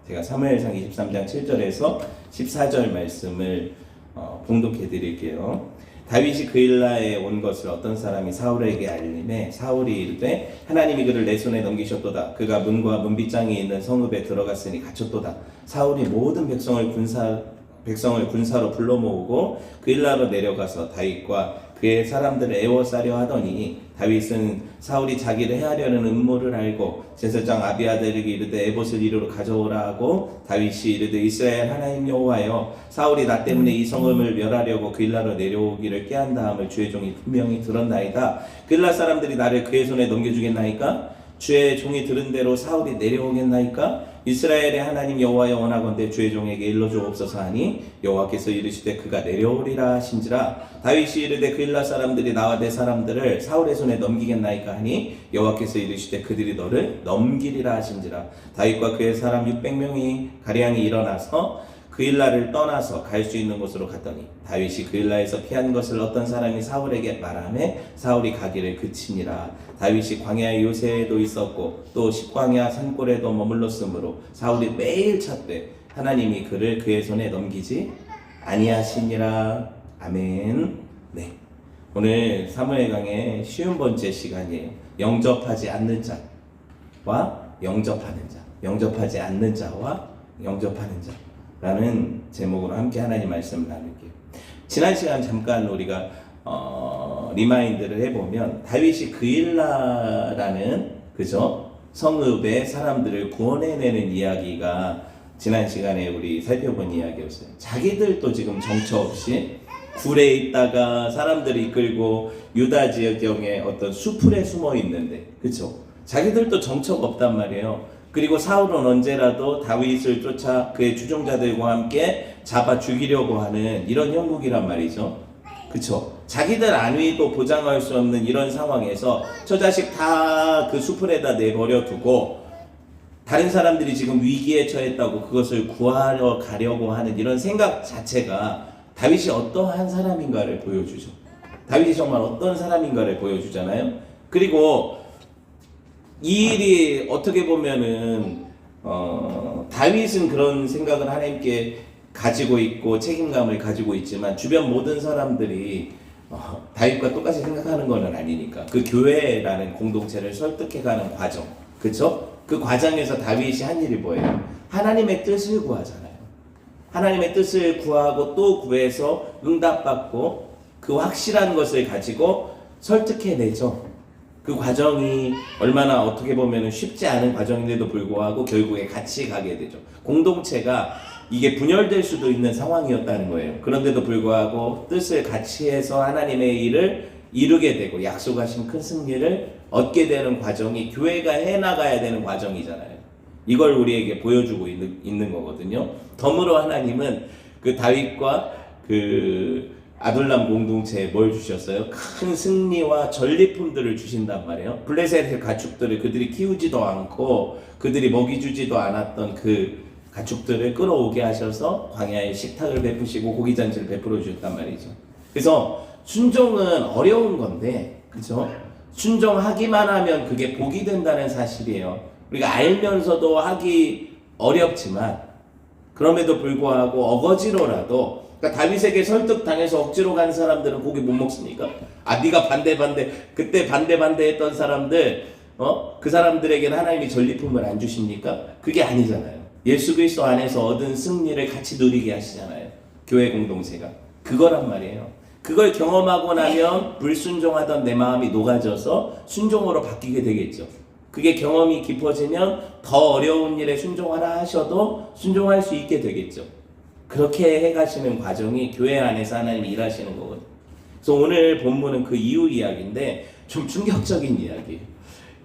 제가 사무엘상 23장 7절에서 14절 말씀을 봉독해 드릴게요. 다윗이 그일라에 온 것을 어떤 사람이 사울에게 알림해 사울이 이르되 하나님이 그를 내 손에 넘기셨도다. 그가 문과 문빗장이 있는 성읍에 들어갔으니 갇혔도다. 사울이 모든 백성을 군사로 불러 모으고 그일라로 내려가서 다윗과 그의 사람들을 애워싸려 하더니 다윗은 사울이 자기를 해하려는 음모를 알고 제사장 아비아달에게 이르되 에봇을 이리로 가져오라 하고 다윗이 이르되 이스라엘 하나님 여호와여 사울이 나 때문에 이 성읍을 멸하려고 그일라로 내려오기를 꾀한 다음을 주의 종이 분명히 들었나이다. 그일라 사람들이 나를 그의 손에 넘겨주겠나이까? 주의 종이 들은 대로 사울이 내려오겠나이까? 이스라엘의 하나님 여호와여 원하건대 주의 종에게 일러주옵소서 하니 여호와께서 이르시되 그가 내려오리라 하신지라. 다윗이 이르되 그일라 사람들이 나와 내 사람들을 사울의 손에 넘기겠나이까 하니 여호와께서 이르시되 그들이 너를 넘기리라 하신지라. 다윗과 그의 사람 600명이 가량이 일어나서 그일라를 떠나서 갈 수 있는 곳으로 갔더니 다윗이 그일라에서 피한 것을 어떤 사람이 사울에게 말하매 사울이 가기를 그치니라. 다윗이 광야 요새에도 있었고 또 십광야 산골에도 머물렀으므로 사울이 매일 찾되 하나님이 그를 그의 손에 넘기지 아니하시니라. 아멘. 네, 오늘 사무엘강의 쉬운 번째 시간이에요. 영접하지 않는 자와 영접하는 자, 영접하지 않는 자와 영접하는 자 라는 제목으로 함께 하나님 말씀을 나눌게요. 지난 시간 잠깐 우리가 리마인드를 해보면 다윗이 그일라라는 그죠 성읍의 사람들을 구원해내는 이야기가 지난 시간에 우리 살펴본 이야기였어요. 자기들도 지금 정처 없이 굴에 있다가 사람들이 이끌고 유다 지역경에 어떤 수풀에 숨어 있는데 그쵸? 자기들도 정처가 없단 말이에요. 그리고 사울은 언제라도 다윗을 쫓아 그의 주종자들과 함께 잡아 죽이려고 하는 이런 형국이란 말이죠. 그쵸? 자기들 안위도 보장할 수 없는 이런 상황에서 저 자식 다 그 수풀에다 내버려 두고 다른 사람들이 지금 위기에 처했다고 그것을 구하러 가려고 하는 이런 생각 자체가 다윗이 어떠한 사람인가를 보여주죠. 다윗이 정말 어떤 사람인가를 보여주잖아요. 그리고 이 일이 어떻게 보면은 다윗은 그런 생각을 하나님께 가지고 있고 책임감을 가지고 있지만 주변 모든 사람들이 다윗과 똑같이 생각하는 것은 아니니까 그 교회라는 공동체를 설득해가는 과정, 그렇죠? 그 과정에서 다윗이 한 일이 뭐예요? 하나님의 뜻을 구하잖아요. 하나님의 뜻을 구하고 또 구해서 응답받고 그 확실한 것을 가지고 설득해내죠. 그 과정이 얼마나 어떻게 보면 쉽지 않은 과정인데도 불구하고 결국에 같이 가게 되죠. 공동체가 이게 분열될 수도 있는 상황이었다는 거예요. 그런데도 불구하고 뜻을 같이 해서 하나님의 일을 이루게 되고 약속하신 큰 승리를 얻게 되는 과정이 교회가 해나가야 되는 과정이잖아요. 이걸 우리에게 보여주고 있는 거거든요. 덤으로 하나님은 그 다윗과 그 아둘람 공동체에 뭘 주셨어요? 큰 승리와 전리품들을 주신단 말이에요. 블레셋의 가축들을 그들이 키우지도 않고 그들이 먹이 주지도 않았던 그 가축들을 끌어오게 하셔서 광야에 식탁을 베푸시고 고기잔치를 베풀어 주셨단 말이죠. 그래서 순종은 어려운 건데, 그죠? 순종하기만 하면 그게 복이 된다는 사실이에요. 우리가 알면서도 하기 어렵지만 그럼에도 불구하고 어거지로라도 그러니까 다윗에게 설득당해서 억지로 간 사람들은 고기 못 먹습니까? 네가 그때 반대했던 사람들 그 사람들에게는 하나님이 전리품을 안 주십니까? 그게 아니잖아요. 예수 그리스도 안에서 얻은 승리를 같이 누리게 하시잖아요. 교회 공동체가 그거란 말이에요. 그걸 경험하고 나면 불순종하던 내 마음이 녹아져서 순종으로 바뀌게 되겠죠. 그게 경험이 깊어지면 더 어려운 일에 순종하라 하셔도 순종할 수 있게 되겠죠. 그렇게 해가시는 과정이 교회 안에서 하나님이 일하시는 거거든요. 그래서 오늘 본문은 그 이후 이야기인데 좀 충격적인 이야기예요.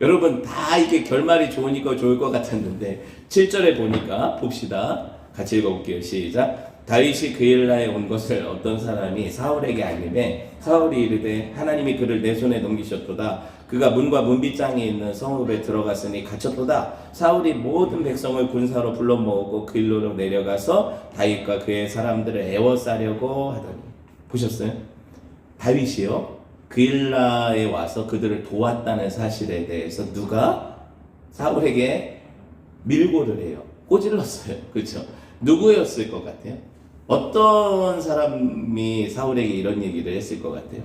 여러분 다 이게 결말이 좋으니까 좋을 것 같았는데 7절에 보니까 봅시다. 같이 읽어볼게요. 시작. 다윗이 그일라에 온 것을 어떤 사람이 사울에게 알림해 사울이 이르되 하나님이 그를 내 손에 넘기셨도다. 그가 문과 문빗장에 있는 성읍에 들어갔으니 갇혔도다. 사울이 모든 백성을 군사로 불러 모으고 그일로 내려가서 다윗과 그의 사람들을 애워싸려고 하더니. 보셨어요? 다윗이요 그일라에 와서 그들을 도왔다는 사실에 대해서 누가 사울에게 밀고를 해요. 꼬질렀어요. 그렇죠? 누구였을 것 같아요? 어떤 사람이 사울에게 이런 얘기를 했을 것 같아요?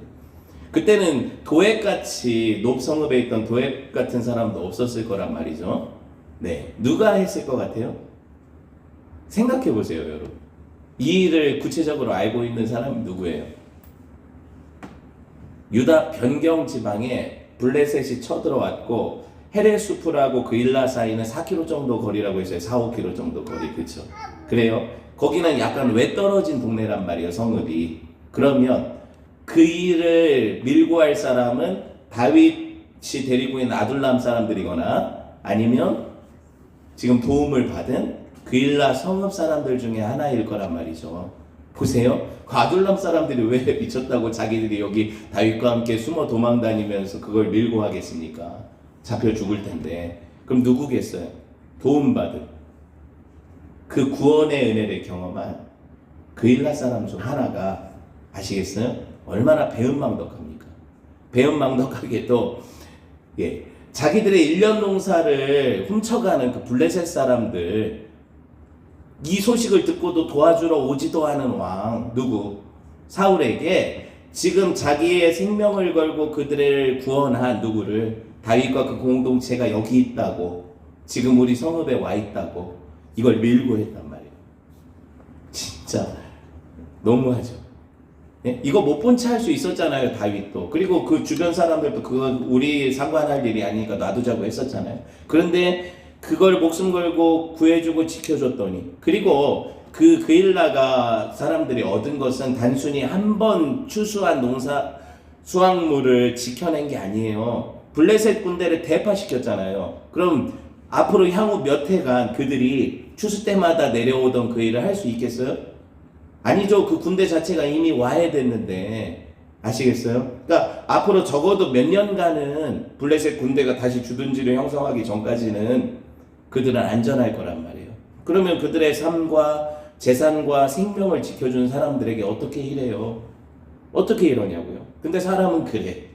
그때는 도액같이 높성읍에 있던 도액 같은 사람도 없었을 거란 말이죠. 네, 누가 했을 것 같아요? 생각해 보세요, 여러분. 이 일을 구체적으로 알고 있는 사람이 누구예요? 유다 변경 지방에 블레셋이 쳐들어왔고 헤레수프라고 그일라 사이는 4km 정도 거리라고 했어요. 4, 5km 정도 거리, 그렇죠? 그래요. 거기는 약간 외떨어진 동네란 말이에요, 성읍이. 그러면 그 일을 밀고 할 사람은 다윗이 데리고 있는 아둘람 사람들이거나 아니면 지금 도움을 받은 그일라 성읍 사람들 중에 하나일 거란 말이죠. 보세요. 그 아둘람 사람들이 왜 미쳤다고 자기들이 여기 다윗과 함께 숨어 도망 다니면서 그걸 밀고 하겠습니까? 잡혀 죽을 텐데. 그럼 누구겠어요? 도움받은 그 구원의 은혜를 경험한 그일라 사람 중 하나가 아시겠어요? 얼마나 배은망덕합니까? 배은망덕하게도 자기들의 1년 농사를 훔쳐가는 그 블레셋 사람들, 이 소식을 듣고도 도와주러 오지도 않은 왕 누구? 사울에게 지금 자기의 생명을 걸고 그들을 구원한 누구를? 다윗과 그 공동체가 여기 있다고, 지금 우리 성읍에 와 있다고 이걸 밀고 했단 말이에요. 진짜 너무하죠. 예? 이거 못 본 채 할 수 있었잖아요, 다윗도. 그리고 그 주변 사람들도 그건 우리 상관할 일이 아니니까 놔두자고 했었잖아요. 그런데 그걸 목숨 걸고 구해주고 지켜줬더니, 그리고 그 그일라가 사람들이 얻은 것은 단순히 한 번 추수한 수확물을 지켜낸 게 아니에요. 블레셋 군대를 대파시켰잖아요. 그럼 앞으로 향후 몇 해간 그들이 추수 때마다 내려오던 그 일을 할 수 있겠어요? 아니죠. 그 군대 자체가 이미 와해됐는데. 아시겠어요? 그러니까 앞으로 적어도 몇 년간은 블레셋 군대가 다시 주둔지를 형성하기 전까지는 그들은 안전할 거란 말이에요. 그러면 그들의 삶과 재산과 생명을 지켜준 사람들에게 어떻게 이래요? 어떻게 이러냐고요? 근데 사람은 그래.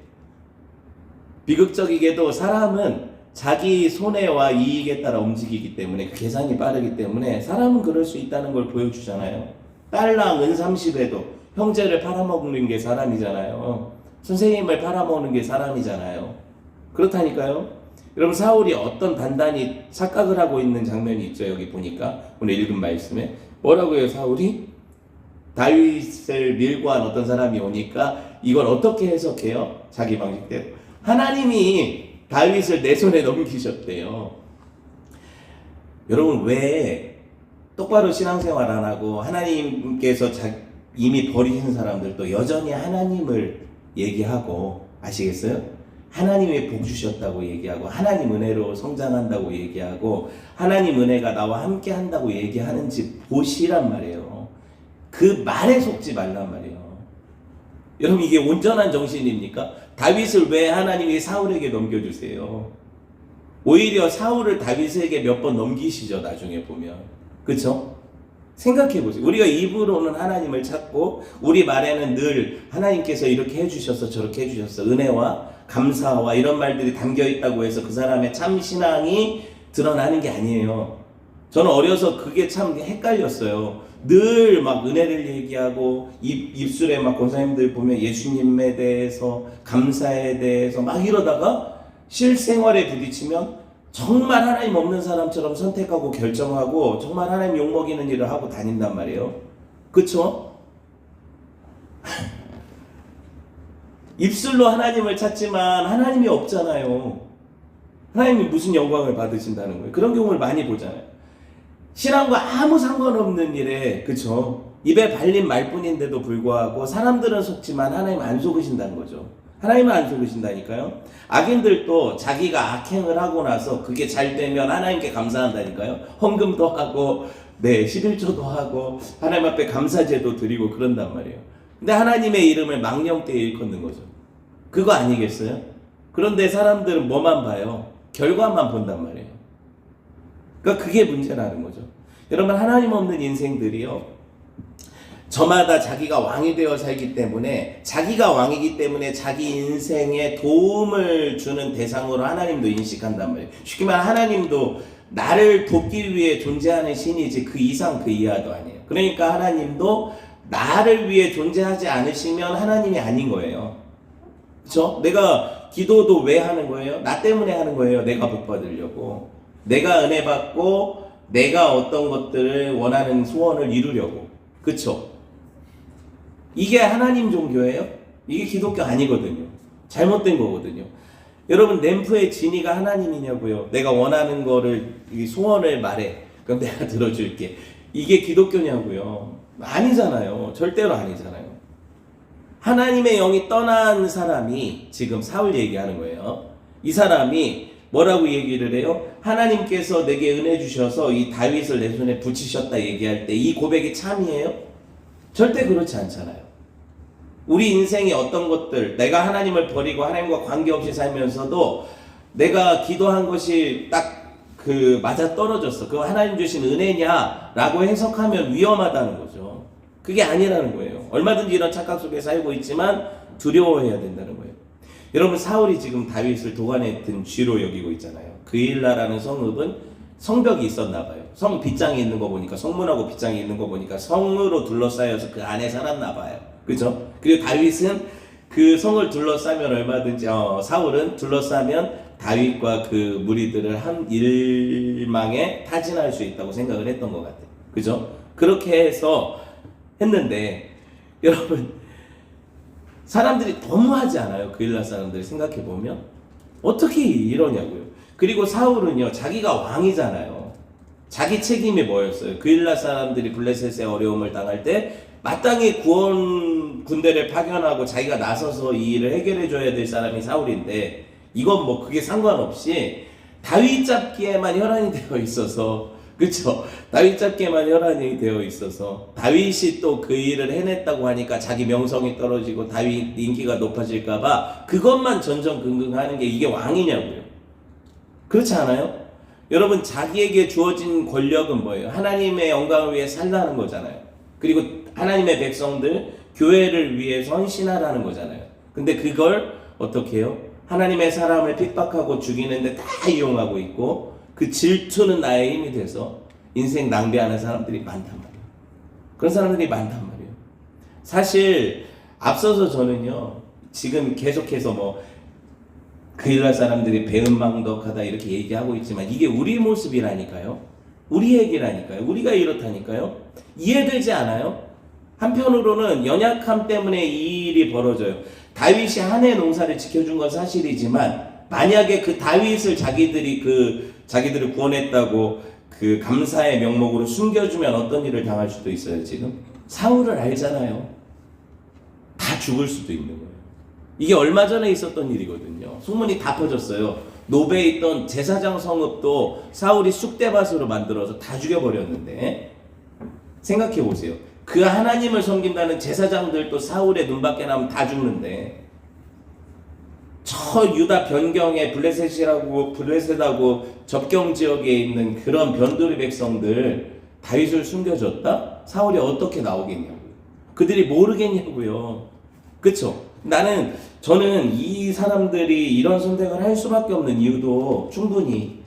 비극적이게도 사람은 자기 손해와 이익에 따라 움직이기 때문에, 그 계산이 빠르기 때문에 사람은 그럴 수 있다는 걸 보여주잖아요. 딸랑 은 30에도 형제를 팔아먹는 게 사람이잖아요. 선생님을 팔아먹는 게 사람이잖아요. 그렇다니까요. 여러분, 사울이 어떤 단단히 착각을 하고 있는 장면이 있죠. 여기 보니까 오늘 읽은 말씀에 뭐라고요? 사울이 다윗을 밀고 한 어떤 사람이 오니까 이걸 어떻게 해석해요? 자기 방식대로 하나님이 다윗을 내 손에 넘기셨대요. 여러분, 왜 똑바로 신앙생활 안 하고 하나님께서 이미 버리신 사람들도 여전히 하나님을 얘기하고, 아시겠어요? 하나님이 복 주셨다고 얘기하고, 하나님 은혜로 성장한다고 얘기하고, 하나님 은혜가 나와 함께 한다고 얘기하는지 보시란 말이에요. 그 말에 속지 말란 말이에요. 여러분, 이게 온전한 정신입니까? 다윗을 왜 하나님이 사울에게 넘겨주세요? 오히려 사울을 다윗에게 몇 번 넘기시죠, 나중에 보면. 그쵸? 생각해보세요. 우리가 입으로는 하나님을 찾고 우리 말에는 늘 하나님께서 이렇게 해주셔서 저렇게 해주셔서 은혜와 감사와 이런 말들이 담겨있다고 해서 그 사람의 참 신앙이 드러나는 게 아니에요. 저는 어려서 그게 참 헷갈렸어요. 늘 막 은혜를 얘기하고 입술에 막 권사님들 보면 예수님에 대해서, 감사에 대해서 막 이러다가 실생활에 부딪히면 정말 하나님 없는 사람처럼 선택하고 결정하고 정말 하나님 욕먹이는 일을 하고 다닌단 말이에요. 그쵸? 입술로 하나님을 찾지만 하나님이 없잖아요. 하나님이 무슨 영광을 받으신다는 거예요. 그런 경우를 많이 보잖아요. 신앙과 아무 상관없는 일에, 그쵸? 입에 발린 말뿐인데도 불구하고 사람들은 속지만 하나님 안 속으신다는 거죠. 하나님은 안 속으신다니까요. 악인들도 자기가 악행을 하고 나서 그게 잘 되면 하나님께 감사한다니까요. 헌금도 하고, 11조도 하고, 하나님 앞에 감사제도 드리고 그런단 말이에요. 근데 하나님의 이름을 망령되이 일컫는 거죠. 그거 아니겠어요? 그런데 사람들은 뭐만 봐요? 결과만 본단 말이에요. 그러니까 그게 문제라는 거죠. 여러분, 하나님 없는 인생들이요, 저마다 자기가 왕이 되어 살기 때문에, 자기가 왕이기 때문에 자기 인생에 도움을 주는 대상으로 하나님도 인식한단 말이에요. 쉽게 말하면 하나님도 나를 돕기 위해 존재하는 신이지 그 이상 그 이하도 아니에요. 그러니까 하나님도 나를 위해 존재하지 않으시면 하나님이 아닌 거예요. 그렇죠? 내가 기도도 왜 하는 거예요? 나 때문에 하는 거예요. 내가 복 받으려고. 내가 은혜 받고 내가 어떤 것들을 원하는 소원을 이루려고. 그렇죠? 이게 하나님 종교예요? 이게 기독교 아니거든요. 잘못된 거거든요. 여러분, 램프의 진이가 하나님이냐고요? 내가 원하는 거를, 이 소원을 말해. 그럼 내가 들어줄게. 이게 기독교냐고요? 아니잖아요. 절대로 아니잖아요. 하나님의 영이 떠난 사람이 지금 사울 얘기하는 거예요. 이 사람이 뭐라고 얘기를 해요? 하나님께서 내게 은혜 주셔서 이 다윗을 내 손에 붙이셨다 얘기할 때 이 고백이 참이에요? 절대 그렇지 않잖아요. 우리 인생의 어떤 것들, 내가 하나님을 버리고 하나님과 관계없이 살면서도 내가 기도한 것이 딱 맞아 떨어졌어. 그거 하나님 주신 은혜냐라고 해석하면 위험하다는 거죠. 그게 아니라는 거예요. 얼마든지 이런 착각 속에 살고 있지만 두려워해야 된다는 거예요. 여러분, 사울이 지금 다윗을 도관에 든 쥐로 여기고 있잖아요. 그일라라는 성읍은 성벽이 있었나 봐요. 성 빗장이 있는 거 보니까, 성문하고 빗장이 있는 거 보니까 성으로 둘러싸여서 그 안에 살았나 봐요. 그죠? 그리고 다윗은 그 성을 둘러싸면 얼마든지 사울은 둘러싸면 다윗과 그 무리들을 한 일망에 타진할 수 있다고 생각을 했던 것 같아요. 그죠? 그렇게 해서 했는데, 여러분, 사람들이 너무하지 않아요? 그일라 사람들 생각해보면 어떻게 이러냐고요. 그리고 사울은요, 자기가 왕이잖아요. 자기 책임이 뭐였어요? 그일라 사람들이 블레셋의 어려움을 당할 때 마땅히 구원 군대를 파견하고 자기가 나서서 이 일을 해결해 줘야 될 사람이 사울인데, 이건 뭐 그게 상관없이 다윗 잡기에만 혈안이 되어 있어서, 그쵸? 다윗 잡기에만 혈안이 되어 있어서 다윗이 또 그 일을 해냈다고 하니까 자기 명성이 떨어지고 다윗 인기가 높아질까봐 그것만 전전긍긍하는 게 이게 왕이냐고요. 그렇지 않아요? 여러분, 자기에게 주어진 권력은 뭐예요? 하나님의 영광을 위해 살라는 거잖아요. 그리고 하나님의 백성들, 교회를 위해 헌신하라는 거잖아요. 근데 그걸 어떻게 해요? 하나님의 사람을 핍박하고 죽이는데 다 이용하고 있고, 그 질투는 나의 힘이 돼서 인생 낭비하는 사람들이 많단 말이에요. 그런 사람들이 많단 말이에요. 사실 앞서서 저는요, 지금 계속해서 그일라 사람들이 배은망덕하다 이렇게 얘기하고 있지만 이게 우리 모습이라니까요. 우리 얘기라니까요. 우리가 이렇다니까요. 이해되지 않아요? 한편으로는 연약함 때문에 이 일이 벌어져요. 다윗이 한 해 농사를 지켜준 건 사실이지만, 만약에 그 다윗을 자기들을 구원했다고 그 감사의 명목으로 숨겨주면 어떤 일을 당할 수도 있어요. 지금 사울을 알잖아요. 다 죽을 수도 있는 거예요. 이게 얼마 전에 있었던 일이거든요. 소문이 다 퍼졌어요. 노베에 있던 제사장 성읍도 사울이 쑥대밭으로 만들어서 다 죽여버렸는데, 생각해 보세요. 그 하나님을 섬긴다는 제사장들도 사울의 눈밖에 나면 다 죽는데, 저 유다 변경에 블레셋하고 접경 지역에 있는 그런 변두리 백성들 다윗을 숨겨줬다? 사울이 어떻게 나오겠냐고요. 그들이 모르겠냐고요. 그쵸? 저는 이 사람들이 이런 선택을 할 수밖에 없는 이유도 충분히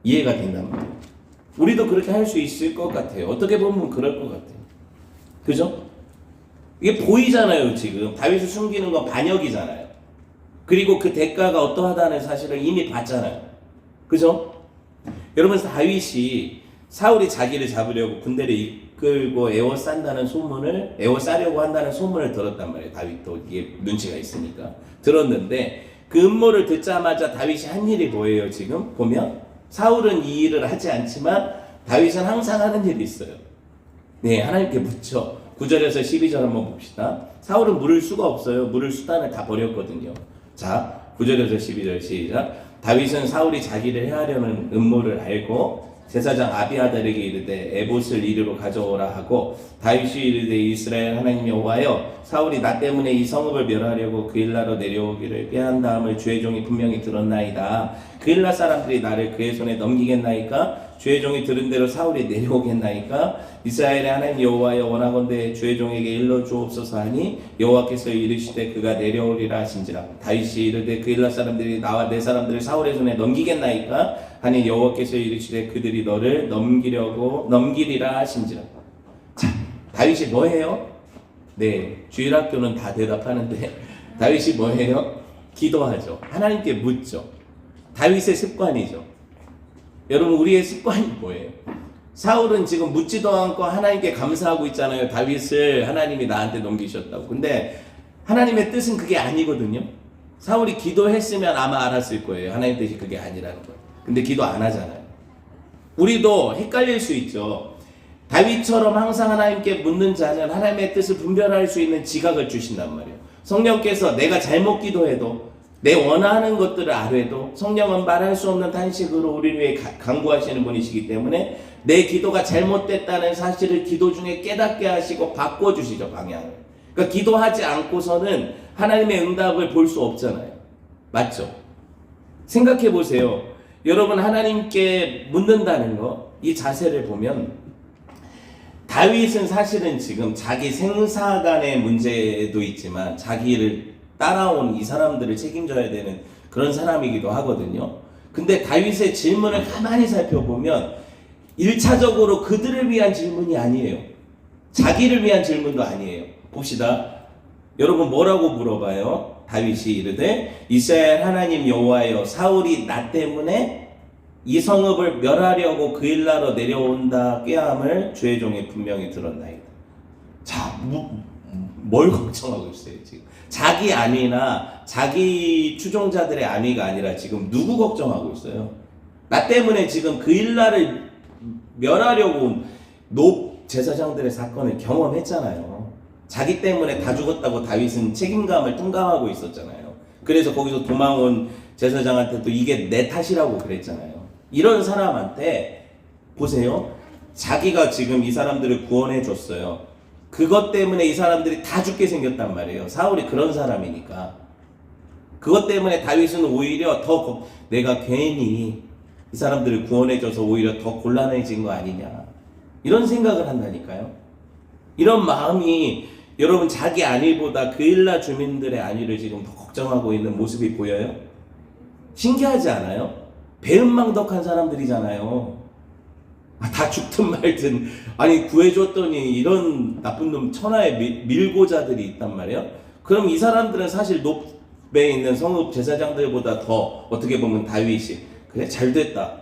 이해가 된단 말이에요. 우리도 그렇게 할 수 있을 것 같아요. 어떻게 보면 그럴 것 같아요. 그죠? 이게 보이잖아요. 지금 다윗을 숨기는 건 반역이잖아요. 그리고 그 대가가 어떠하다는 사실을 이미 봤잖아요. 그죠? 여러분, 다윗이 사울이 자기를 잡으려고 군대를 이끌고 에워싸려고 한다는 소문을 들었단 말이에요. 다윗도 이게 눈치가 있으니까 들었는데, 그 음모를 듣자마자 다윗이 한 일이 뭐예요? 지금 보면 사울은 이 일을 하지 않지만 다윗은 항상 하는 일이 있어요. 네, 하나님께 묻죠. 9절에서 12절 한번 봅시다. 사울은 물을 수가 없어요. 물을 수단을 다 버렸거든요. 자, 9절에서 12절 시작. 다윗은 사울이 자기를 해하려는 음모를 알고 제사장 아비아달에게 이르되 에봇을 이리로 가져오라 하고, 다윗이 이르되 이스라엘 하나님 여호와여, 사울이 나 때문에 이 성읍을 멸하려고 그일라로 내려오기를 꾀한 다음을 주의 종이 분명히 들었나이다. 그일라 사람들이 나를 그의 손에 넘기겠나이까? 주의 종이 들은 대로 사울이 내려오겠나이까? 이스라엘의 하나님 여호와여, 원하건대 주의 종에게 일러 주옵소서 하니 여호와께서 이르시되 그가 내려오리라 하신지라. 다윗이 이르되 그일라 사람들이 나와 내 사람들을 사울의 손에 넘기겠나이까? 하니 여호와께서 이르시되 그들이 너를 넘기리라 하신지라. 자, 다윗이 뭐해요? 네, 주일학교는 다 대답하는데 다윗이 뭐해요? 기도하죠. 하나님께 묻죠. 다윗의 습관이죠. 여러분, 우리의 습관이 뭐예요? 사울은 지금 묻지도 않고 하나님께 감사하고 있잖아요. 다윗을 하나님이 나한테 넘기셨다고. 근데 하나님의 뜻은 그게 아니거든요. 사울이 기도했으면 아마 알았을 거예요. 하나님 뜻이 그게 아니라는 걸. 근데 기도 안 하잖아요. 우리도 헷갈릴 수 있죠. 다윗처럼 항상 하나님께 묻는 자는 하나님의 뜻을 분별할 수 있는 지각을 주신단 말이에요. 성령께서 내가 잘못 기도해도, 내 원하는 것들을 아뢰도 성령은 말할 수 없는 탄식으로 우리를 위해 간구하시는 분이시기 때문에 내 기도가 잘못됐다는 사실을 기도 중에 깨닫게 하시고 바꿔주시죠, 방향을. 그러니까 기도하지 않고서는 하나님의 응답을 볼 수 없잖아요. 맞죠? 생각해 보세요. 여러분, 하나님께 묻는다는 거, 이 자세를 보면 다윗은 사실은 지금 자기 생사 간의 문제도 있지만 자기를 따라온 이 사람들을 책임져야 되는 그런 사람이기도 하거든요. 근데 다윗의 질문을 가만히 살펴보면 1차적으로 그들을 위한 질문이 아니에요. 자기를 위한 질문도 아니에요. 봅시다. 여러분, 뭐라고 물어봐요? 다윗이 이르되 이스라엘 하나님 여호와여, 사울이 나 때문에 이 성읍을 멸하려고 그일라로 내려온다 꾀함을 주의 종이 분명히 들었나이다. 자, 뭘 걱정하고 있어요 지금? 자기 안위나 자기 추종자들의 안위가 아니라 지금 누구 걱정하고 있어요? 나 때문에 지금 그일라를 멸하려고 온 제사장들의 사건을 경험했잖아요. 자기 때문에 다 죽었다고 다윗은 책임감을 뚱강하고 있었잖아요. 그래서 거기서 도망온 제사장한테 또 이게 내 탓이라고 그랬잖아요. 이런 사람한테 보세요. 자기가 지금 이 사람들을 구원해 줬어요. 그것 때문에 이 사람들이 다 죽게 생겼단 말이에요. 사울이 그런 사람이니까. 그것 때문에 다윗은 오히려 더 내가 괜히 이 사람들을 구원해 줘서 오히려 더 곤란해진 거 아니냐, 이런 생각을 한다니까요. 이런 마음이 여러분, 자기 안위보다 그일라 주민들의 안위를 지금 더 걱정하고 있는 모습이 보여요? 신기하지 않아요? 배은망덕한 사람들이잖아요. 다 죽든 말든, 아니 구해줬더니 이런 나쁜 놈 천하의 밀고자들이 있단 말이에요. 그럼 이 사람들은 사실 높에 있는 성읍 제사장들보다 더 어떻게 보면 다윗이 그래 잘됐다,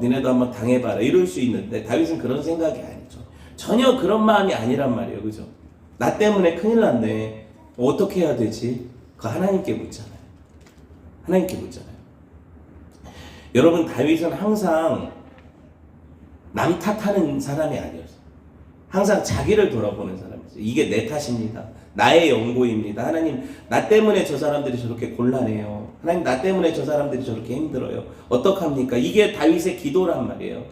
니네도 한번 당해봐라, 이럴 수 있는데 다윗은 그런 생각이 아니죠. 전혀 그런 마음이 아니란 말이에요. 그죠? 나 때문에 큰일 났네, 어떻게 해야 되지? 그거 하나님께 묻잖아요. 하나님께 묻잖아요. 여러분, 다윗은 항상 남 탓하는 사람이 아니었어요. 항상 자기를 돌아보는 사람이었어요. 이게 내 탓입니다. 나의 연고입니다. 하나님, 나 때문에 저 사람들이 저렇게 곤란해요. 하나님, 나 때문에 저 사람들이 저렇게 힘들어요. 어떡합니까? 이게 다윗의 기도란 말이에요.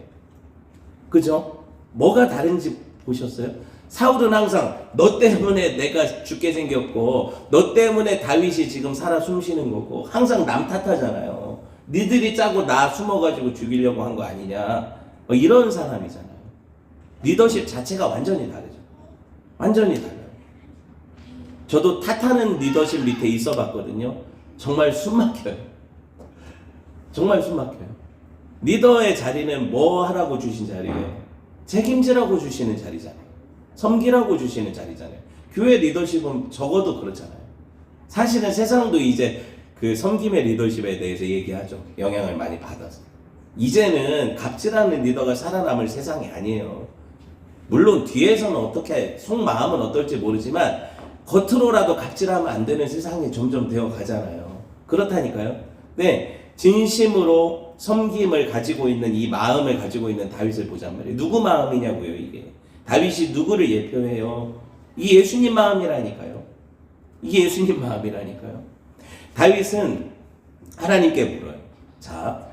그죠? 뭐가 다른지 보셨어요? 사울은 항상 너 때문에 내가 죽게 생겼고, 너 때문에 다윗이 지금 살아 숨쉬는 거고, 항상 남 탓하잖아요. 니들이 짜고 나 숨어가지고 죽이려고 한 거 아니냐, 이런 사람이잖아요. 리더십 자체가 완전히 다르죠. 완전히 달라요. 저도 탓하는 리더십 밑에 있어 봤거든요. 정말 숨 막혀요. 정말 숨 막혀요. 리더의 자리는 뭐 하라고 주신 자리예요? 책임지라고 주시는 자리잖아요. 섬기라고 주시는 자리잖아요. 교회 리더십은 적어도 그렇잖아요. 사실은 세상도 이제 그 섬김의 리더십에 대해서 얘기하죠. 영향을 많이 받아서. 이제는 갑질하는 리더가 살아남을 세상이 아니에요. 물론 뒤에서는 어떻게, 속마음은 어떨지 모르지만 겉으로라도 갑질하면 안 되는 세상이 점점 되어 가잖아요. 그렇다니까요. 네, 진심으로 섬김을 가지고 있는, 이 마음을 가지고 있는 다윗을 보잔 말이에요. 누구 마음이냐고요, 이게. 다윗이 누구를 예표해요? 이 예수님 마음이라니까요. 이게 예수님 마음이라니까요. 다윗은 하나님께 물어요. 자,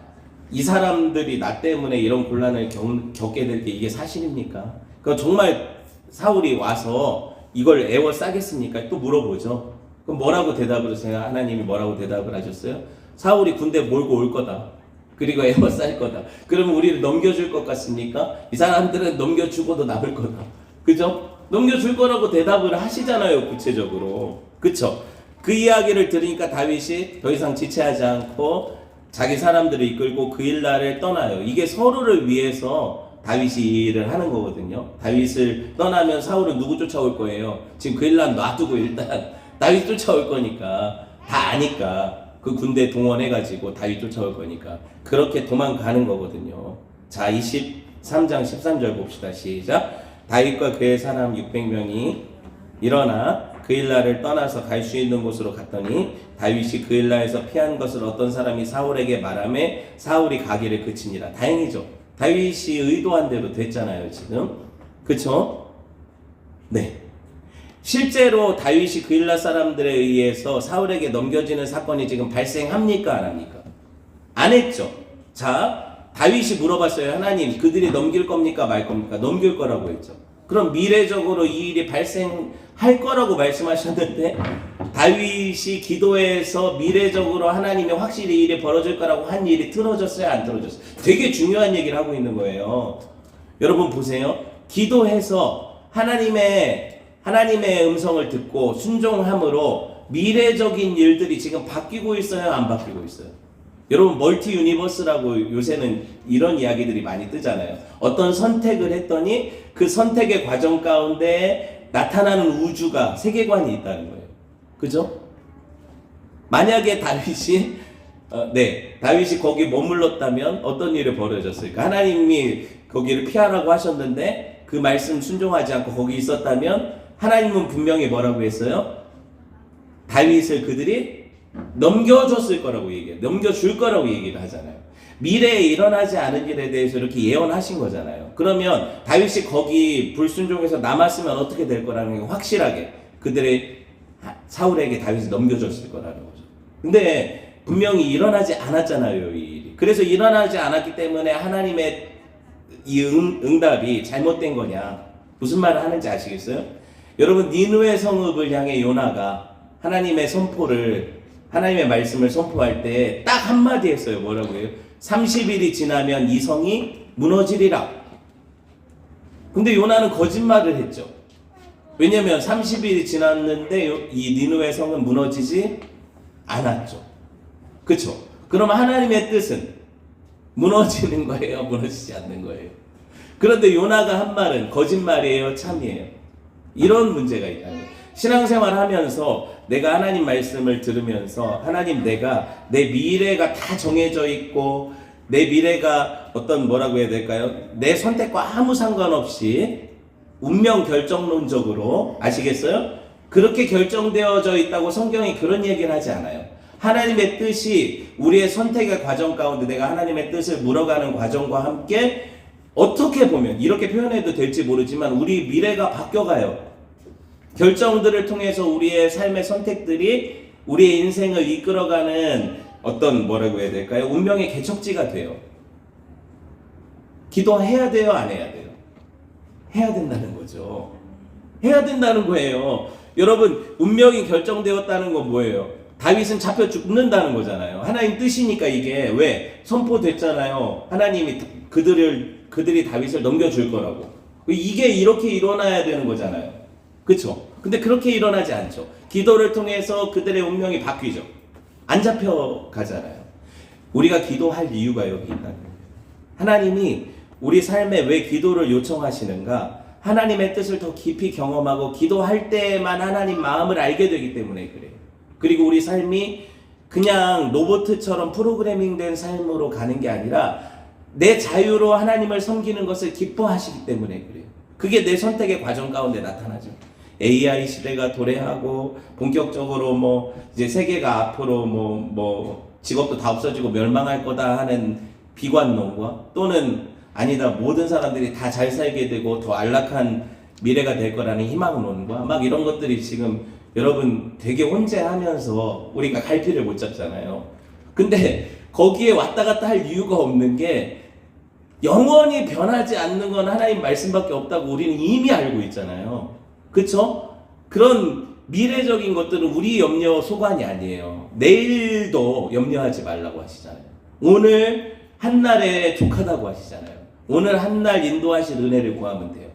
이 사람들이 나 때문에 이런 곤란을 겪게 될 게 이게 사실입니까? 그러니까 정말 사울이 와서 이걸 애워싸겠습니까? 또 물어보죠. 그럼 뭐라고 대답을 하세요? 하나님이 뭐라고 대답을 하셨어요? 사울이 군대 몰고 올 거다. 그리고 애워쌀 거다. 그러면 우리를 넘겨줄 것 같습니까? 이 사람들은 넘겨주고도 남을 거다. 그죠? 넘겨줄 거라고 대답을 하시잖아요, 구체적으로. 그쵸? 그 이야기를 들으니까 다윗이 더 이상 지체하지 않고 자기 사람들을 이끌고 그일라를 떠나요. 이게 서로를 위해서 다윗이 이 일을 하는 거거든요. 다윗을 떠나면 사울은 누구 쫓아올 거예요? 지금 그일라 놔두고 일단 다윗 쫓아올 거니까, 다 아니까 그 군대 동원해가지고 다윗 쫓아올 거니까 그렇게 도망가는 거거든요. 자, 23장 13절 봅시다. 시작. 다윗과 그의 사람 600명이 일어나 그일라를 떠나서 갈 수 있는 곳으로 갔더니 다윗이 그일라에서 피한 것을 어떤 사람이 사울에게 말하매 사울이 가기를 그치니라. 다행이죠. 다윗이 의도한 대로 됐잖아요, 지금. 그쵸? 네. 실제로 다윗이 그일라 사람들에 의해서 사울에게 넘겨지는 사건이 지금 발생합니까? 안 합니까? 안 했죠. 자, 다윗이 물어봤어요. 하나님, 그들이 넘길 겁니까? 말 겁니까? 넘길 거라고 했죠. 그럼 미래적으로 이 일이 발생할 거라고 말씀하셨는데 다윗이 기도해서 미래적으로 하나님이 확실히 이 일이 벌어질 거라고 한 일이 틀어졌어요? 안 틀어졌어요? 되게 중요한 얘기를 하고 있는 거예요. 여러분 보세요. 기도해서 하나님의 음성을 듣고 순종함으로 미래적인 일들이 지금 바뀌고 있어요? 안 바뀌고 있어요? 여러분 멀티 유니버스라고 요새는 이런 이야기들이 많이 뜨잖아요. 어떤 선택을 했더니 그 선택의 과정 가운데 나타나는 우주가 세계관이 있다는 거예요. 그죠? 만약에 다윗이 다윗이 거기 머물렀다면 어떤 일이 벌어졌을까? 하나님이 거기를 피하라고 하셨는데 그 말씀 순종하지 않고 거기 있었다면 하나님은 분명히 뭐라고 했어요? 다윗을 그들이 넘겨줬을 거라고 얘기해요. 넘겨줄 거라고 얘기를 하잖아요. 미래에 일어나지 않은 일에 대해서 이렇게 예언하신 거잖아요. 그러면 다윗이 거기 불순종해서 남았으면 어떻게 될 거라는 게 확실하게 그들의 사울에게 다윗을 넘겨줬을 거라는 거죠. 근데 분명히 일어나지 않았잖아요, 이 일이. 그래서 일어나지 않았기 때문에 하나님의 이 응답이 잘못된 거냐. 무슨 말을 하는지 아시겠어요? 여러분, 니느웨 성읍을 향해 요나가 하나님의 말씀을 선포할 때 딱 한마디 했어요. 뭐라고 해요? 30일이 지나면 이 성이 무너지리라. 근데 요나는 거짓말을 했죠. 왜냐면 30일이 지났는데 이 니느웨 성은 무너지지 않았죠. 그쵸? 그러면 하나님의 뜻은 무너지는 거예요? 무너지지 않는 거예요? 그런데 요나가 한 말은 거짓말이에요? 참이에요? 이런 문제가 있다는 거예요. 신앙생활 하면서 내가 하나님 말씀을 들으면서 하나님, 내가 내 미래가 다 정해져 있고 내 미래가 어떤 뭐라고 해야 될까요? 내 선택과 아무 상관없이 운명 결정론적으로, 아시겠어요? 그렇게 결정되어져 있다고 성경이 그런 얘기를 하지 않아요. 하나님의 뜻이 우리의 선택의 과정 가운데 내가 하나님의 뜻을 물어가는 과정과 함께 어떻게 보면 이렇게 표현해도 될지 모르지만 우리 미래가 바뀌어가요. 결정들을 통해서 우리의 삶의 선택들이 우리의 인생을 이끌어가는 어떤 뭐라고 해야 될까요? 운명의 개척지가 돼요. 기도해야 돼요? 안 해야 돼요? 해야 된다는 거죠. 해야 된다는 거예요. 여러분, 운명이 결정되었다는 건 뭐예요? 다윗은 잡혀 죽는다는 거잖아요. 하나님 뜻이니까 이게 왜? 선포됐잖아요. 하나님이 그들이 다윗을 넘겨줄 거라고. 이게 이렇게 일어나야 되는 거잖아요. 그쵸? 근데 그렇게 일어나지 않죠. 기도를 통해서 그들의 운명이 바뀌죠. 안 잡혀가잖아요. 우리가 기도할 이유가 여기 있다는 거예요. 하나님이 우리 삶에 왜 기도를 요청하시는가? 하나님의 뜻을 더 깊이 경험하고 기도할 때만 하나님 마음을 알게 되기 때문에 그래요. 그리고 우리 삶이 그냥 로봇처럼 프로그래밍된 삶으로 가는 게 아니라 내 자유로 하나님을 섬기는 것을 기뻐하시기 때문에 그래요. 그게 내 선택의 과정 가운데 나타나죠. AI 시대가 도래하고 본격적으로 이제 세계가 앞으로 직업도 다 없어지고 멸망할 거다 하는 비관론과 또는 아니다, 모든 사람들이 다 잘 살게 되고 더 안락한 미래가 될 거라는 희망론과 이런 것들이 지금 여러분 되게 혼재하면서 우리가 갈피를 못 잡잖아요. 근데 거기에 왔다 갔다 할 이유가 없는 게 영원히 변하지 않는 건 하나님 말씀밖에 없다고 우리는 이미 알고 있잖아요. 그쵸? 그런 미래적인 것들은 우리 염려 소관이 아니에요. 내일도 염려하지 말라고 하시잖아요. 오늘 한날에 족하다고 하시잖아요. 오늘 한날 인도하실 은혜를 구하면 돼요.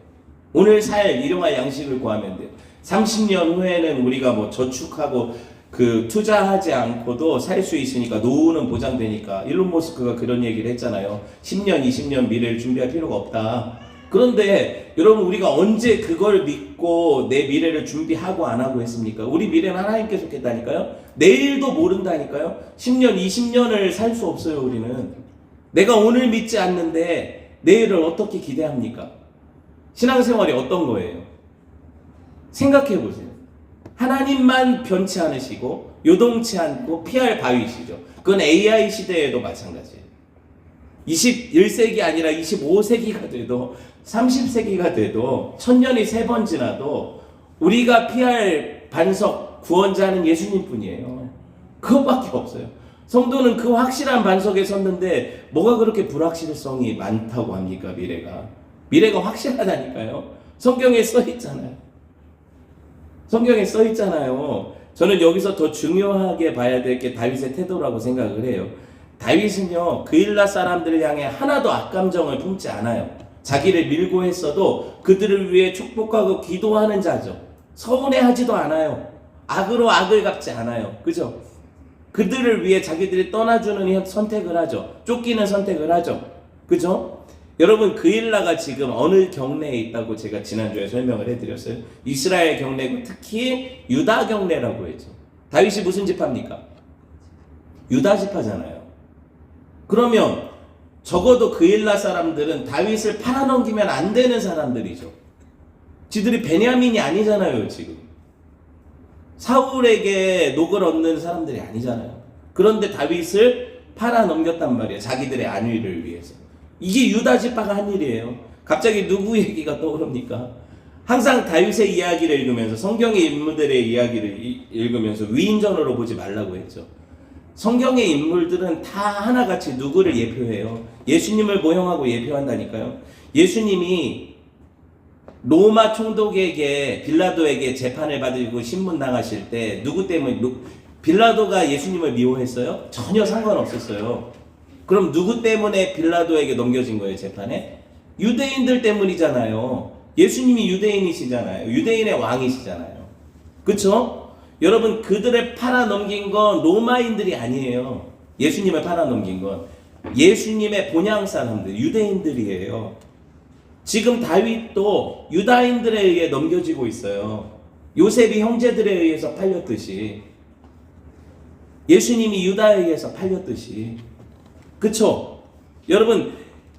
오늘 살 일용할 양식을 구하면 돼요. 30년 후에는 우리가 저축하고 그 투자하지 않고도 살 수 있으니까 노후는 보장되니까 일론 머스크가 그런 얘기를 했잖아요. 10년, 20년 미래를 준비할 필요가 없다. 그런데 여러분 우리가 언제 그걸 믿고 내 미래를 준비하고 안 하고 했습니까? 우리 미래는 하나님께서 했다니까요. 내일도 모른다니까요. 10년, 20년을 살 수 없어요. 우리는. 내가 오늘 믿지 않는데 내일을 어떻게 기대합니까? 신앙생활이 어떤 거예요? 생각해 보세요. 하나님만 변치 않으시고 요동치 않고 피할 바위시죠. 그건 AI 시대에도 마찬가지예요. 21세기 아니라 25세기가 돼도 30세기가 돼도 1000년이 3번 지나도 우리가 피할 반석 구원자는 예수님 뿐이에요. 그것밖에 없어요. 성도는 그 확실한 반석에 섰는데 뭐가 그렇게 불확실성이 많다고 합니까? 미래가 확실하다니까요. 성경에 써 있잖아요. 성경에 써 있잖아요. 저는 여기서 더 중요하게 봐야 될 게 다윗의 태도라고 생각을 해요. 다윗은요, 그일라 사람들을 향해 하나도 악감정을 품지 않아요. 자기를 밀고 했어도 그들을 위해 축복하고 기도하는 자죠. 서운해하지도 않아요. 악으로 악을 갚지 않아요. 그죠? 그들을 위해 자기들이 떠나주는 선택을 하죠. 쫓기는 선택을 하죠. 그죠? 여러분 그일라가 지금 어느 경내에 있다고 제가 지난주에 설명을 해드렸어요. 이스라엘 경내고 특히 유다 경내라고 했죠. 다윗이 무슨 지파입니까? 유다 지파잖아요. 그러면 적어도 그일라 사람들은 다윗을 팔아넘기면 안 되는 사람들이죠. 지들이 베냐민이 아니잖아요. 지금 사울에게 녹을 얻는 사람들이 아니잖아요. 그런데 다윗을 팔아넘겼단 말이에요. 자기들의 안위를 위해서. 이게 유다 지파가 한 일이에요. 갑자기 누구 얘기가 떠오릅니까? 항상 다윗의 이야기를 읽으면서 성경의 인물들의 이야기를 읽으면서 위인전으로 보지 말라고 했죠. 성경의 인물들은 다 하나같이 누구를 예표해요? 예수님을 모형하고 예표한다니까요. 예수님이 로마 총독에게 빌라도에게 재판을 받으시고 신문 당하실 때 누구 때문에 빌라도가 예수님을 미워했어요? 전혀 상관없었어요. 그럼 누구 때문에 빌라도에게 넘겨진 거예요, 재판에? 유대인들 때문이잖아요. 예수님이 유대인이시잖아요. 유대인의 왕이시잖아요. 그쵸? 여러분, 그들을 팔아넘긴 건 로마인들이 아니에요. 예수님을 팔아넘긴 건 예수님의 본향 사람들, 유대인들이에요. 지금 다윗도 유다인들에 의해 넘겨지고 있어요. 요셉이 형제들에 의해서 팔렸듯이, 예수님이 유다에 의해서 팔렸듯이. 그쵸? 여러분,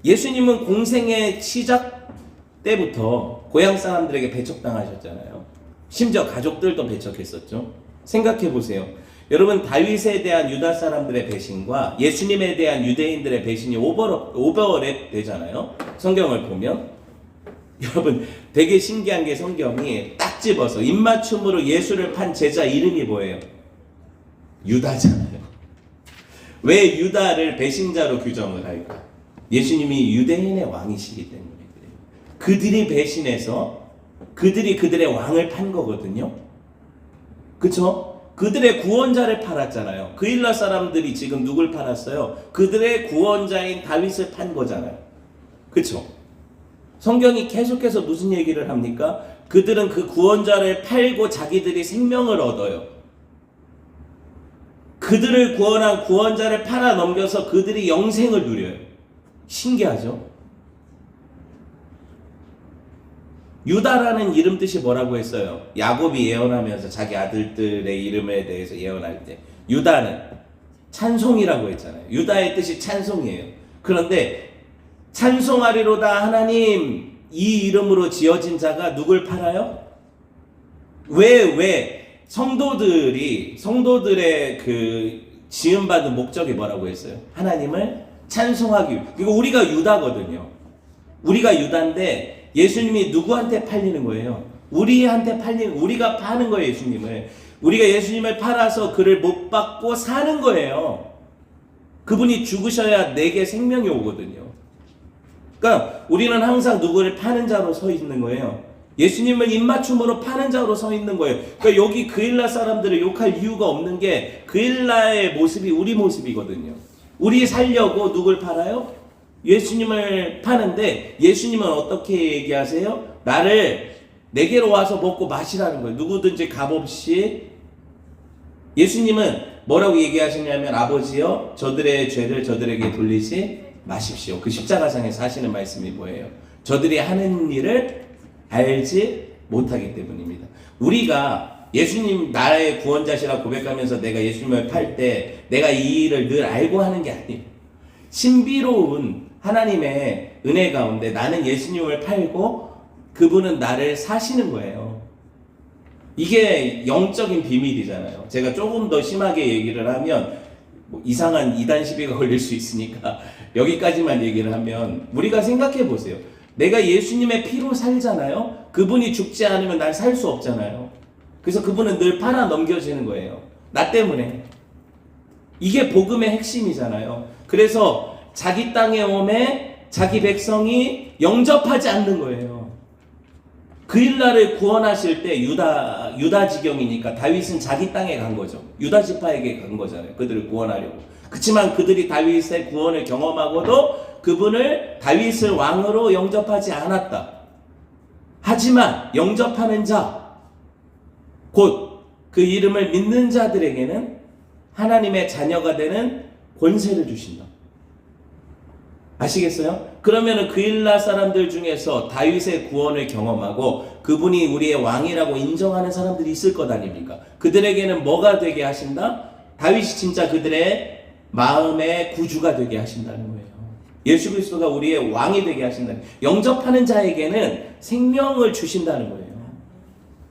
예수님은 공생의 시작 때부터 고향 사람들에게 배척당하셨잖아요. 심지어 가족들도 배척했었죠. 생각해 보세요. 여러분, 다윗에 대한 유다 사람들의 배신과 예수님에 대한 유대인들의 배신이 오버랩 되잖아요. 성경을 보면. 여러분, 되게 신기한 게 성경이 딱 집어서 입맞춤으로 예수를 판 제자 이름이 뭐예요? 유다잖아요. 왜 유다를 배신자로 규정을 할까? 예수님이 유대인의 왕이시기 때문에 그래요. 그들이 배신해서 그들이 그들의 왕을 판 거거든요. 그쵸? 그들의 구원자를 팔았잖아요. 그일라 사람들이 지금 누굴 팔았어요? 그들의 구원자인 다윗을 판 거잖아요. 그쵸? 성경이 계속해서 무슨 얘기를 합니까? 그들은 그 구원자를 팔고 자기들이 생명을 얻어요. 그들을 구원한 구원자를 팔아 넘겨서 그들이 영생을 누려요. 신기하죠? 유다라는 이름 뜻이 뭐라고 했어요? 야곱이 예언하면서 자기 아들들의 이름에 대해서 예언할 때 유다는 찬송이라고 했잖아요. 유다의 뜻이 찬송이에요. 그런데 찬송하리로다 하나님, 이 이름으로 지어진 자가 누굴 팔아요? 왜 성도들의 그 지음받은 목적이 뭐라고 했어요? 하나님을 찬송하기 위해. 이거 우리가 유다거든요. 우리가 유다인데 예수님이 누구한테 팔리는 거예요? 우리가 파는 거예요, 예수님을. 우리가 예수님을 팔아서 그를 못 받고 사는 거예요. 그분이 죽으셔야 내게 생명이 오거든요. 그러니까 우리는 항상 누구를 파는 자로 서 있는 거예요. 예수님을 입맞춤으로 파는 자로 서 있는 거예요. 그러니까 여기 그일라 사람들을 욕할 이유가 없는 게 그일라의 모습이 우리 모습이거든요. 우리 살려고 누굴 팔아요? 예수님을 파는데 예수님은 어떻게 얘기하세요? 나를 내게로 와서 먹고 마시라는 거예요. 누구든지 값없이 예수님은 뭐라고 얘기하시냐면 아버지여 저들의 죄를 저들에게 돌리지 마십시오. 그 십자가상에서 하시는 말씀이 뭐예요? 저들이 하는 일을 알지 못하기 때문입니다. 우리가 예수님 나의 구원자시라 고백하면서 내가 예수님을 팔 때 내가 이 일을 늘 알고 하는 게 아니에요. 신비로운 하나님의 은혜 가운데 나는 예수님을 팔고 그분은 나를 사시는 거예요. 이게 영적인 비밀이잖아요. 제가 조금 더 심하게 얘기를 하면 뭐 이상한 이단 시비가 걸릴 수 있으니까 여기까지만 얘기를 하면 우리가 생각해 보세요. 내가 예수님의 피로 살잖아요. 그분이 죽지 않으면 난 살 수 없잖아요. 그래서 그분은 늘 팔아 넘겨지는 거예요. 나 때문에. 이게 복음의 핵심이잖아요. 그래서 자기 땅에 오매 자기 백성이 영접하지 않는 거예요. 그일날을 구원하실 때 유다 지경이니까 다윗은 자기 땅에 간 거죠. 유다 지파에게 간 거잖아요. 그들을 구원하려고. 그렇지만 그들이 다윗의 구원을 경험하고도 그분을 다윗을 왕으로 영접하지 않았다. 하지만 영접하는 자, 곧 그 이름을 믿는 자들에게는 하나님의 자녀가 되는 권세를 주신다. 아시겠어요? 그러면은 그일라 사람들 중에서 다윗의 구원을 경험하고 그분이 우리의 왕이라고 인정하는 사람들이 있을 것 아닙니까? 그들에게는 뭐가 되게 하신다? 다윗이 진짜 그들의 마음의 구주가 되게 하신다는 거예요. 예수 그리스도가 우리의 왕이 되게 하신다. 영접하는 자에게는 생명을 주신다는 거예요.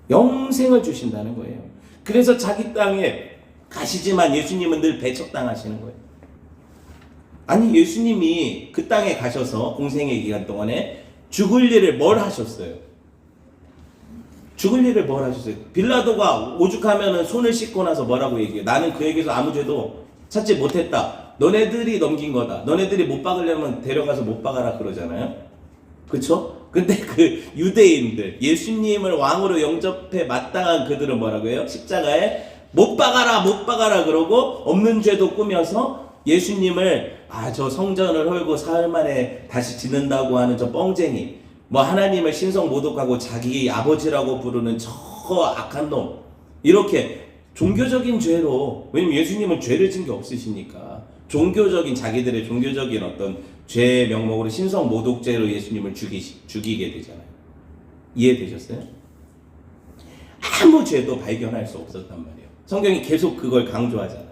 영생을 주신다는 거예요. 그래서 자기 땅에 가시지만 예수님은 늘 배척당하시는 거예요. 아니 예수님이 그 땅에 가셔서 공생의 기간 동안에 죽을 일을 뭘 하셨어요? 죽을 일을 뭘 하셨어요? 빌라도가 오죽하면은 손을 씻고 나서 뭐라고 얘기해요? 나는 그에게서 아무 죄도 찾지 못했다. 너네들이 넘긴 거다. 너네들이 못 박으려면 데려가서 못 박아라 그러잖아요. 그쵸? 근데 그 유대인들, 예수님을 왕으로 영접해 마땅한 그들은 뭐라고 해요? 십자가에 못 박아라 못 박아라 그러고 없는 죄도 꾸며서 예수님을 저 성전을 헐고 사흘 만에 다시 짓는다고 하는 저 뻥쟁이, 뭐 하나님을 신성 모독하고 자기 아버지라고 부르는 저 악한 놈, 이렇게 종교적인 죄로, 왜냐면 예수님은 죄를 진 게 없으시니까 종교적인 자기들의 종교적인 어떤 죄의 명목으로 신성 모독죄로 예수님을 죽이게 되잖아요. 이해되셨어요? 아무 죄도 발견할 수 없었단 말이에요. 성경이 계속 그걸 강조하잖아요.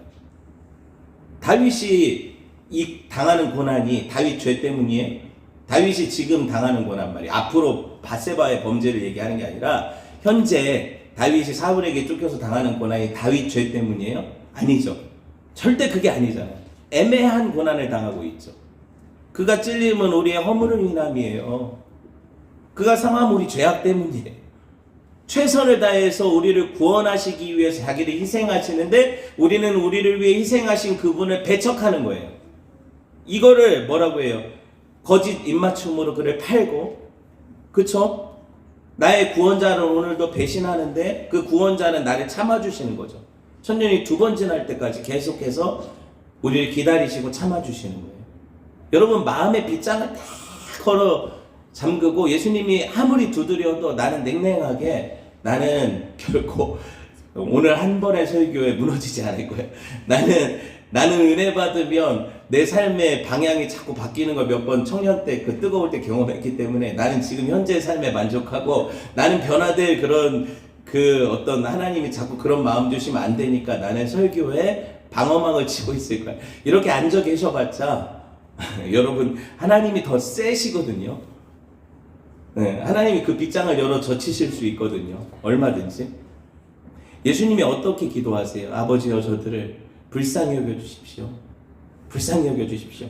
다윗이 이 당하는 고난이 다윗 죄 때문이에요. 다윗이 지금 당하는 고난 말이에요. 앞으로 밧세바의 범죄를 얘기하는 게 아니라 현재 다윗이 사울에게 쫓겨서 당하는 고난이 다윗 죄 때문이에요? 아니죠. 절대 그게 아니잖아요. 애매한 고난을 당하고 있죠. 그가 찔림은 우리의 허물을 인함이에요. 그가 상함 우리 죄악 때문이에요. 최선을 다해서 우리를 구원하시기 위해서 자기를 희생하시는데 우리는 우리를 위해 희생하신 그분을 배척하는 거예요. 이거를 뭐라고 해요? 거짓 입맞춤으로 그를 팔고, 그쵸? 나의 구원자를 오늘도 배신하는데 그 구원자는 나를 참아주시는 거죠. 천년이 2번 지날 때까지 계속해서 우리를 기다리시고 참아주시는 거예요. 여러분 마음의 빗장을 다 걸어 잠그고 예수님이 아무리 두드려도 나는 냉랭하게, 나는 결코 오늘 한 번의 설교에 무너지지 않을 거예요. 나는 은혜 받으면 내 삶의 방향이 자꾸 바뀌는 걸 몇 번 청년 때 그 뜨거울 때 경험했기 때문에 나는 지금 현재의 삶에 만족하고, 나는 변화될 그런 그 어떤 하나님이 자꾸 그런 마음 주시면 안 되니까 나는 설교에 방어막을 치고 있을 거예요. 이렇게 앉아 계셔봤자 여러분 하나님이 더 세시거든요. 네, 하나님이 그 빗장을 열어 젖히실 수 있거든요. 얼마든지. 예수님이 어떻게 기도하세요? 아버지여 저들을 불쌍히 여겨주십시오. 불쌍히 여겨주십시오.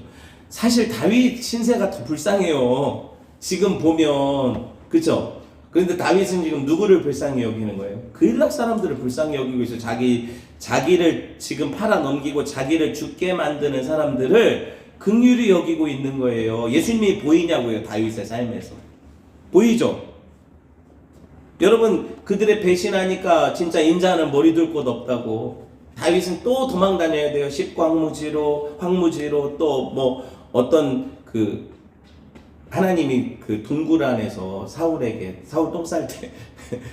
사실 다윗 신세가 더 불쌍해요. 지금 보면, 그죠? 그런데 다윗은 지금 누구를 불쌍히 여기는 거예요? 그일락 사람들을 불쌍히 여기고 있어요. 자기를 지금 팔아 넘기고 자기를 죽게 만드는 사람들을 긍휼히 여기고 있는 거예요. 예수님이 보이냐고요, 다윗의 삶에서. 보이죠? 여러분 그들의 배신하니까 진짜 인자는 머리 둘 곳 없다고. 다윗은 또 도망 다녀야 돼요. 십광무지로, 황무지로, 또 뭐 어떤 그 하나님이 그 동굴 안에서 사울에게 사울 똥 쌀 때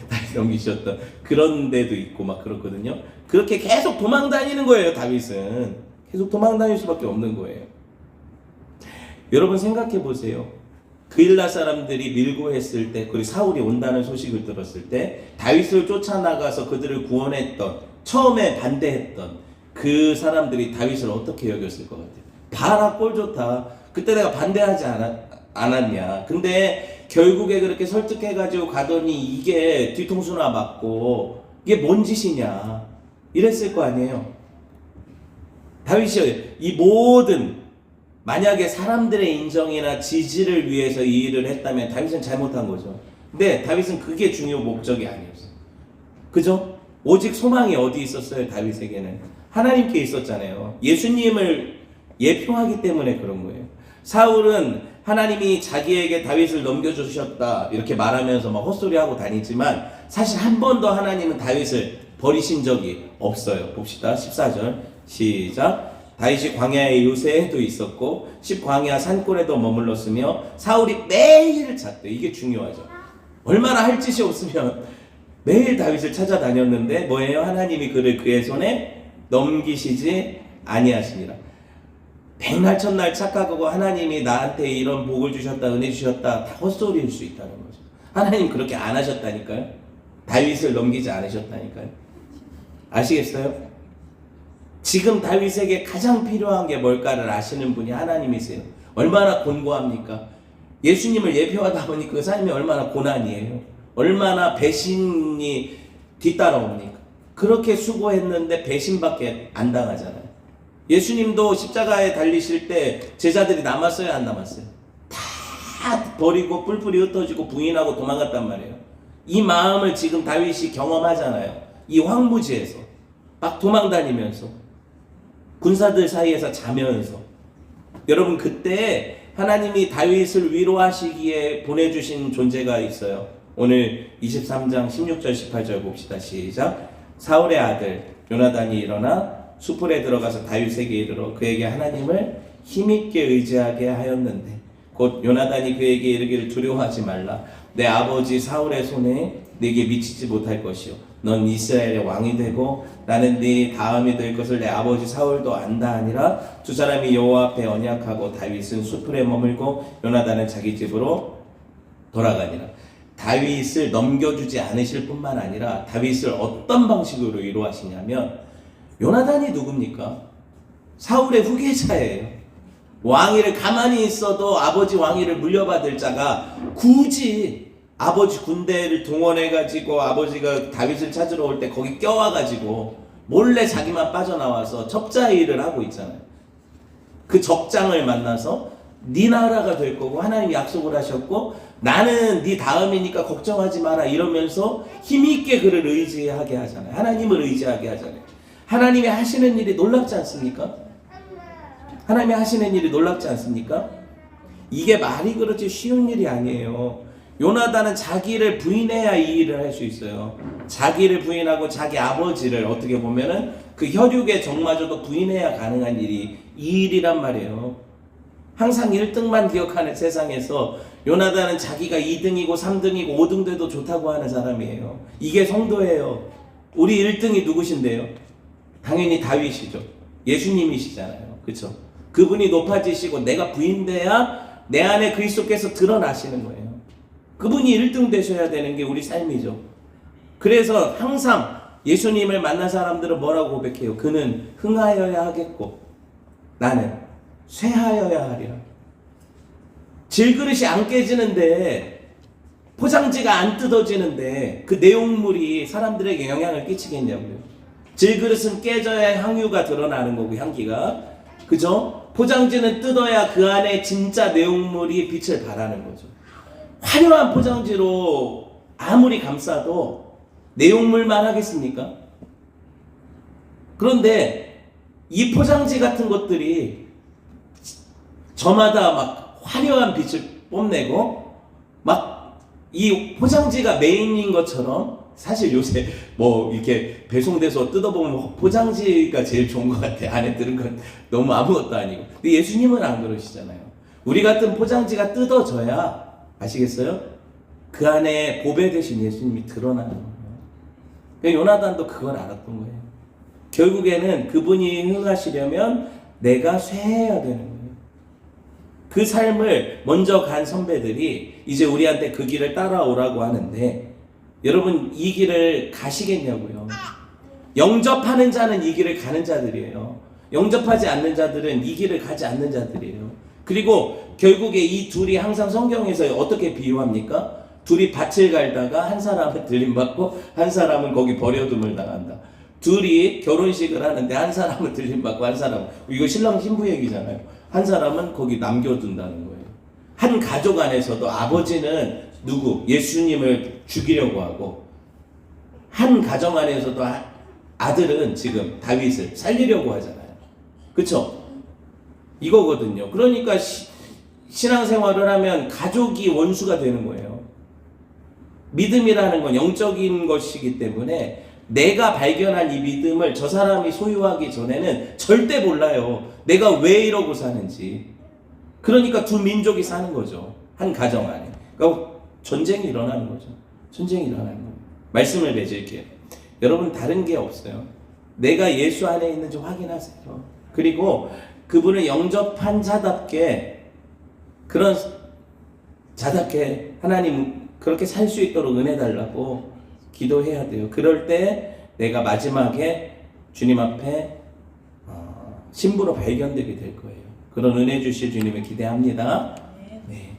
다시 넘기셨던 그런 데도 있고 막 그렇거든요. 그렇게 계속 도망 다니는 거예요. 다윗은 계속 도망 다닐 수밖에 없는 거예요. 여러분 생각해 보세요. 그일라 사람들이 밀고 했을 때, 그리고 사울이 온다는 소식을 들었을 때 다윗을 쫓아나가서 그들을 구원했던, 처음에 반대했던 그 사람들이 다윗을 어떻게 여겼을 것 같아요? 봐라, 꼴 좋다. 그때 내가 반대하지 않았냐. 근데 결국에 그렇게 설득해가지고 가더니 이게 뒤통수나 맞고 이게 뭔 짓이냐 이랬을 거 아니에요. 다윗이 이 모든, 만약에 사람들의 인정이나 지지를 위해서 이 일을 했다면 다윗은 잘못한 거죠. 근데 다윗은 그게 중요 목적이 아니었어요. 그죠? 오직 소망이 어디 있었어요? 다윗에게는 하나님께 있었잖아요. 예수님을 예표하기 때문에 그런 거예요. 사울은 하나님이 자기에게 다윗을 넘겨주셨다 이렇게 말하면서 막 헛소리하고 다니지만 사실 한 번도 하나님은 다윗을 버리신 적이 없어요. 봅시다. 14절 시작. 다윗이 광야의 요새에도 있었고 광야 산골에도 머물렀으며 사울이 매일 찾대. 이게 중요하죠. 얼마나 할 짓이 없으면 매일 다윗을 찾아다녔는데 뭐예요? 하나님이 그를 그의 손에 넘기시지 아니하시니라. 백날 천날 착각하고 하나님이 나한테 이런 복을 주셨다, 은혜 주셨다, 다 헛소리일 수 있다는 거죠. 하나님 그렇게 안 하셨다니까요. 다윗을 넘기지 않으셨다니까요. 아시겠어요? 지금 다윗에게 가장 필요한 게 뭘까를 아시는 분이 하나님이세요. 얼마나 곤고합니까? 예수님을 예표하다 보니 그 삶이 얼마나 고난이에요. 얼마나 배신이 뒤따라옵니까? 그렇게 수고했는데 배신밖에 안 당하잖아요. 예수님도 십자가에 달리실 때 제자들이 남았어요, 안 남았어요? 다 버리고 뿔뿔이 흩어지고 부인하고 도망갔단 말이에요. 이 마음을 지금 다윗이 경험하잖아요. 이 황무지에서 막 도망다니면서 군사들 사이에서 자면서. 여러분 그때 하나님이 다윗을 위로하시기에 보내주신 존재가 있어요. 오늘 23장 16절 18절 봅시다. 시작. 사울의 아들 요나단이 일어나 수풀에 들어가서 다윗에게 이르러 그에게 하나님을 힘있게 의지하게 하였는데 곧 요나단이 그에게 이르기를 두려워하지 말라. 내 아버지 사울의 손에 네게 미치지 못할 것이요 넌 이스라엘의 왕이 되고 나는 네 다음이 될 것을 내 아버지 사울도 안다 하니라. 두 사람이 여호와 앞에 언약하고 다윗은 수풀에 머물고 요나단은 자기 집으로 돌아가니라. 다윗을 넘겨주지 않으실 뿐만 아니라 다윗을 어떤 방식으로 위로하시냐면, 요나단이 누굽니까? 사울의 후계자예요. 왕위를 가만히 있어도 아버지 왕위를 물려받을 자가 굳이 아버지 군대를 동원해가지고 아버지가 다윗을 찾으러 올 때 거기 껴와가지고 몰래 자기만 빠져나와서 적자 일을 하고 있잖아요. 그 적장을 만나서 네 나라가 될 거고 하나님이 약속을 하셨고 나는 네 다음이니까 걱정하지 마라 이러면서 힘있게 그를 의지하게 하잖아요. 하나님을 의지하게 하잖아요. 하나님이 하시는 일이 놀랍지 않습니까? 하나님이 하시는 일이 놀랍지 않습니까? 이게 말이 그렇지 쉬운 일이 아니에요. 요나단은 자기를 부인해야 이 일을 할 수 있어요. 자기를 부인하고 자기 아버지를 어떻게 보면은 그 혈육의 정마저도 부인해야 가능한 일이 이 일이란 말이에요. 항상 1등만 기억하는 세상에서 요나단은 자기가 2등이고 3등이고 5등 돼도 좋다고 하는 사람이에요. 이게 성도예요. 우리 1등이 누구신데요? 당연히 다윗이죠. 예수님이시잖아요. 그렇죠? 그분이 높아지시고 내가 부인돼야 내 안에 그리스도께서 드러나시는 거예요. 그분이 1등 되셔야 되는 게 우리 삶이죠. 그래서 항상 예수님을 만난 사람들은 뭐라고 고백해요? 그는 흥하여야 하겠고 나는 쇠하여야 하리라. 질그릇이 안 깨지는데, 포장지가 안 뜯어지는데 그 내용물이 사람들에게 영향을 끼치겠냐고요. 질그릇은 깨져야 향유가 드러나는 거고, 향기가. 그죠? 포장지는 뜯어야 그 안에 진짜 내용물이 빛을 발하는 거죠. 화려한 포장지로 아무리 감싸도 내용물만 하겠습니까? 그런데 이 포장지 같은 것들이 저마다 막 화려한 빛을 뽐내고 막 이 포장지가 메인인 것처럼, 사실 요새 뭐 이렇게 배송돼서 뜯어보면 포장지가 제일 좋은 것 같아. 안에 들은 건 너무 아무것도 아니고. 근데 예수님은 안 그러시잖아요. 우리 같은 포장지가 뜯어져야 아시겠어요? 그 안에 보배 되신 예수님이 드러나는 거예요. 그러니까 요나단도 그걸 알았던 거예요. 결국에는 그분이 흥하시려면 내가 쇠해야 되는 거예요. 그 삶을 먼저 간 선배들이 이제 우리한테 그 길을 따라오라고 하는데 여러분 이 길을 가시겠냐고요. 영접하는 자는 이 길을 가는 자들이에요. 영접하지 않는 자들은 이 길을 가지 않는 자들이에요. 그리고 결국에 이 둘이 항상 성경에서 어떻게 비유합니까? 둘이 밭을 갈다가 한 사람은 들림받고 한 사람은 거기 버려둠을 당한다. 둘이 결혼식을 하는데 한 사람은 들림받고 한 사람은, 이거 신랑 신부 얘기잖아요. 한 사람은 거기 남겨둔다는 거예요. 한 가족 안에서도 아버지는 누구? 예수님을 죽이려고 하고, 한 가정 안에서도 아들은 지금 다윗을 살리려고 하잖아요. 그쵸? 이거거든요. 그러니까 신앙생활을 하면 가족이 원수가 되는 거예요. 믿음이라는 건 영적인 것이기 때문에 내가 발견한 이 믿음을 저 사람이 소유하기 전에는 절대 몰라요. 내가 왜 이러고 사는지. 그러니까 두 민족이 사는 거죠. 한 가정 안에. 그러니까 전쟁이 일어나는 거죠. 전쟁이 일어나는 거예요. 말씀을 맺을게요. 여러분 다른 게 없어요. 내가 예수 안에 있는지 확인하세요. 그리고 그분을 영접한 자답게, 그런 자답게 하나님 그렇게 살 수 있도록 은혜 달라고 기도해야 돼요. 그럴 때 내가 마지막에 주님 앞에 신부로 발견되게 될 거예요. 그런 은혜 주실 주님을 기대합니다. 네.